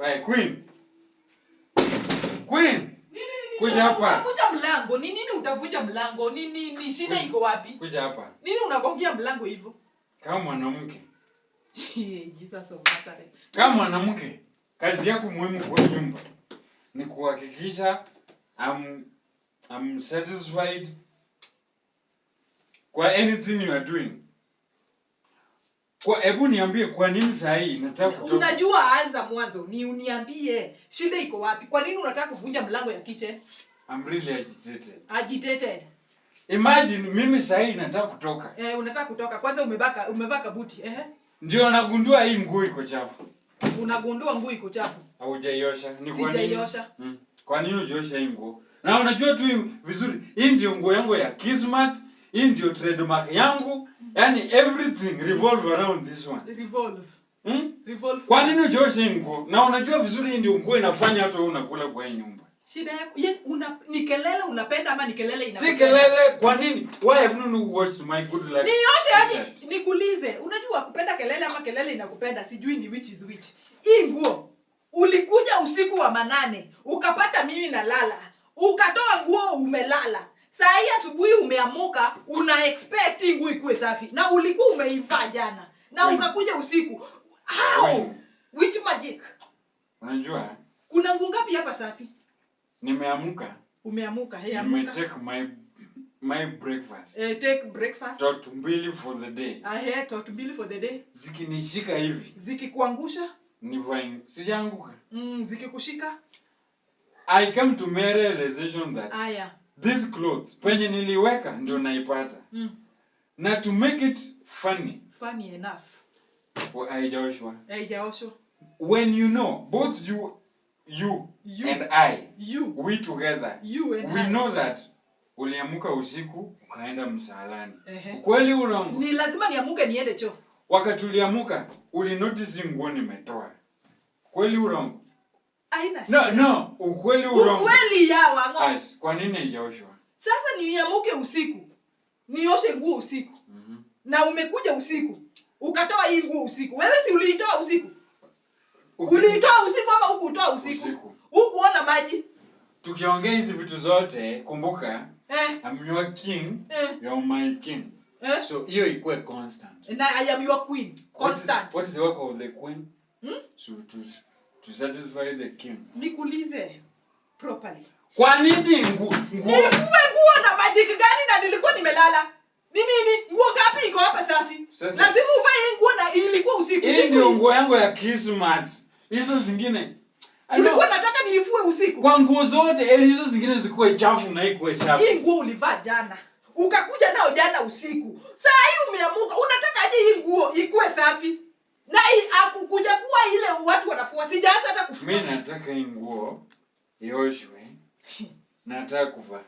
Bye, Queen. Queen. Kuja hapa. Unavunja mlango. Ni nini utavunja mlango? Ni shida iko wapi? Kuja hapa. Nini unagongia mlango hivyo? Kama mwanamke. Jesus of Nazareth. Kama mwanamke, kazi yako muhimu kwa nyumba ni kuhakikisha I'm satisfied kwa anything you are doing. Kwa hebu niambie kwa nini saa hii nataka kutoka? Unajua anza mwanzo. Uniambie shida iko wapi? Kwa nini unataka kuvunja mlango ya kitchen? I'm really agitated. Agitated. Imagine mimi saa hii nataka kutoka. Unataka kutoka. Kwanza umevaa kabuti. Ndio nagundua hii nguo iko chafu. Unagundua nguo iko chafu. Haujaiosha. Ni kwa nini? Sijaiosha. Kwa nini hujaosha hii nguo? Na unajua tu vizuri, hii ndio nguo yangu ya Kismat, hii ndio trademark yangu. Yaani everything revolve around this one. Revolve. Revolve. Kwa nini hujaosha hii nguo? Na unajua vizuri hii ndio nguo inafanya hata wewe unakula kwa hii nyumba. Shida yako ni kelele unapenda ama ni kelele inapenda? Si kelele, kwa nini? Why have you not watched my good life? Nioshe aje nikuulize. Unajua kupenda kelele ama kelele inakupenda, sijui ni which is which. Hii nguo ulikuja usiku wa manane, ukapata mimi nalala. Ukatoa nguo umelala. Saa hii asubuhi umeamuka, una expect hii nguo ikuwe safi. Na ulikuwa umeivaa jana. Na ukakuja usiku. How? Which magic? Unajua? Kuna nguo ngapi hapa safi? Nimeamuka. Umeamuka. Amuka. Nimetake my breakfast. Take breakfast. Tot 2 for the day. Tot 2 for the day. Zikinishika hivi. Zikikuangusha? Nivae. Sijaanguka. Zikikushika? I came to my realization that this clothes penye niliweka ndio naipata. Na to make it funny enough. Haijaoshwa. When you know both you and I, we together, we know that uliamuka usiku ukaenda msalani. Kweli urongo? Ni lazima niamuke niende choo. Wakati uliamuka ulinotice nguo nimetoa. Kweli urongo? Haina shida. No, ukweli urongo. Ukweli yawa ngo. Kwa nini haijaoshwa? Sasa niamuke usiku. Nioshe nguo usiku. Na umekuja usiku. Ukatoa hii nguo usiku. Wewe si uliitoa usiku? Uliitoa usiku ama hukutoa usiku? Hukuona maji? Tukiongea hizi vitu zote, kumbuka, I'm your king, you're my king. So hiyo ikuwe constant. And I am your queen. Constant. What is the work of the queen? So to satisfy the king. Nikuulize properly. Kwa nini nguo? Nifue nguo na magic gani na nilikuwa nimelala? Nini? Nguo ngapi iko hapa safi? Lazima uvae hii nguo na ilikuwa usiku. Hii ndio nguo yangu ya Kismat. Hizo zingine ulikuwa nataka niifue usiku. Kwa nguo zote hizo zingine zikuwe chafu na ikuwe safi. Hii nguo ulivaa jana. Ukakuja nao jana usiku. Saa hii umeamuka unataka aje hii nguo ikuwe safi? Na hii akukuja kuwa ile watu wanafua. Sijaanza hata kufua. Mimi nataka hii nguo ioshwe. Nataka kuvaa.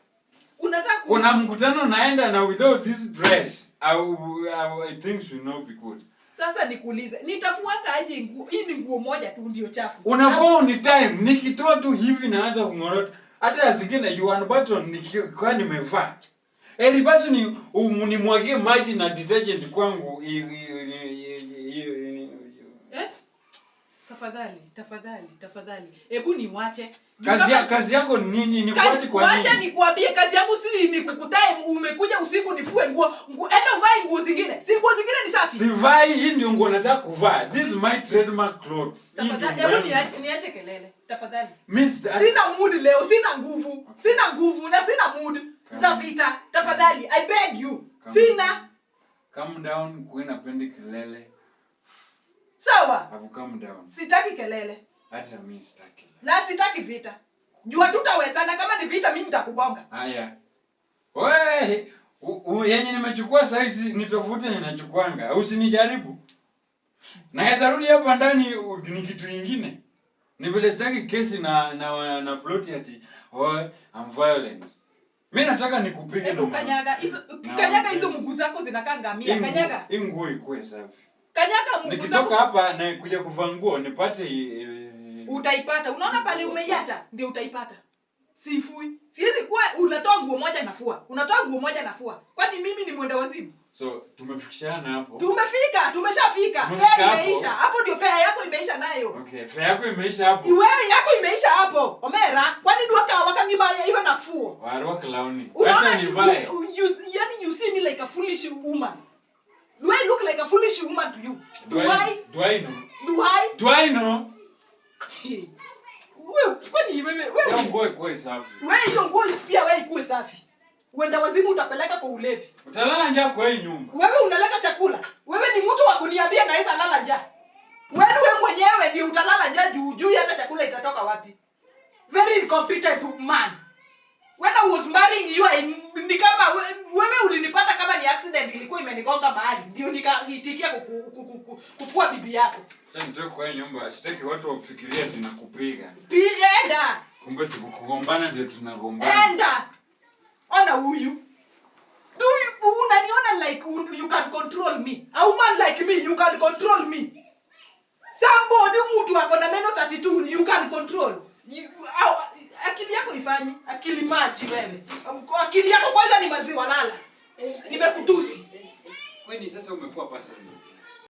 Unataka kuna mkutano naenda na without this dress I think should not be good. Sasa nikuulize, nitafuanga aje nguo? Hii ni nguo moja tu ndio chafu. Unafaa ni time nikitoa tu hivi naanza kungorota. Hata zingine you one button nikiwa nimevaa. Basi ni mwagie maji na detergent kwangu. Tafadhali. Hebu niwache. Kazi yako nini? Nikuache kwa nini? Wacha nikuambie kazi yangu si ni kukutae umekuja usiku nifue nguo. Enda uvae nguo zingine. Si nguo zingine ni safi. Sivai, hii ndio nguo nataka kuvaa. This is my trademark clothes. Tafadhali hebu niache kelele. Tafadhali. Sina mood leo, sina nguvu na sina mood za vita. Tafadhali, I beg you. Sina. Calm down, kuina pendi kelele. Sawa? Calm down. Sitaki kelele. Hata mimi sitaki. Na sitaki vita. Jua tutawezana, kama ni vita mimi nitakugonga. Haya. Wewe, yenye nimechukua size ni tofauti na ninachukuanga. Usinijaribu. Naweza rudi hapa ndani ni kitu kingine. Ni vile sitaki kesi na plot ati I'm violent. Mimi nataka nikupige ndo kanyaga hizo mguu zako zinakaa ngamia. Kanyaga. Hii nguo ikuwe safi. Kanyaga mguu zako. Nikitoka hapa na kuja kuvaa nguo nipate utaipata. Unaona pale umeiacha ndio utaipata. Sifui. Siwezi kuwa unatoa nguo moja nafua. Kwani mimi ni mwenda wazimu? So tumefikishana hapo. Tumeshafika. Tumefika Fare hapo. imeisha. Hapo ndio fare yako imeisha nayo. Okay, fare yako imeisha hapo. Wewe yako imeisha hapo. Omera, kwani duaka wakangibaya iwe nafuo? Warwa clowni. Unaona, Acha nivae. yani you see me like a foolish woman. Do I look like a foolish woman to you? Do I know? Do I? Wewe kwani Wewe wewe ngoe kwa safi. wewe hiyo nguo pia wewe ikuwe safi. Uenda wazimu utapeleka kwa ulevi. Utalala njaa kwa hii nyumba. Wewe unaleta chakula. Wewe ni mtu wa kuniambia naweza lala njaa. Wewe mwenyewe ndio utalala njaa juu hata chakula itatoka wapi? Very incompetent man. When I was marrying you, ni kama wewe ulinipata kama ni accident ilikuwa imenigonga mahali. Ndio nikaitikia kukua bibi yako. Sasa nitoke kwa hii nyumba, sitaki watu wafikirie ati nakupiga. Enda. Kumbe tukugombana ndio tunagombana. Enda. Ona huyu. Do you unaniona like you can control me? A woman like me, you can control me. Somebody mtu ako na meno 32, you can control. Akili yako ifanye, akili maji wewe. Akili yako kwanza ni maziwa lala. Nimekutusi. Kwani sasa umekuwa pasa nini?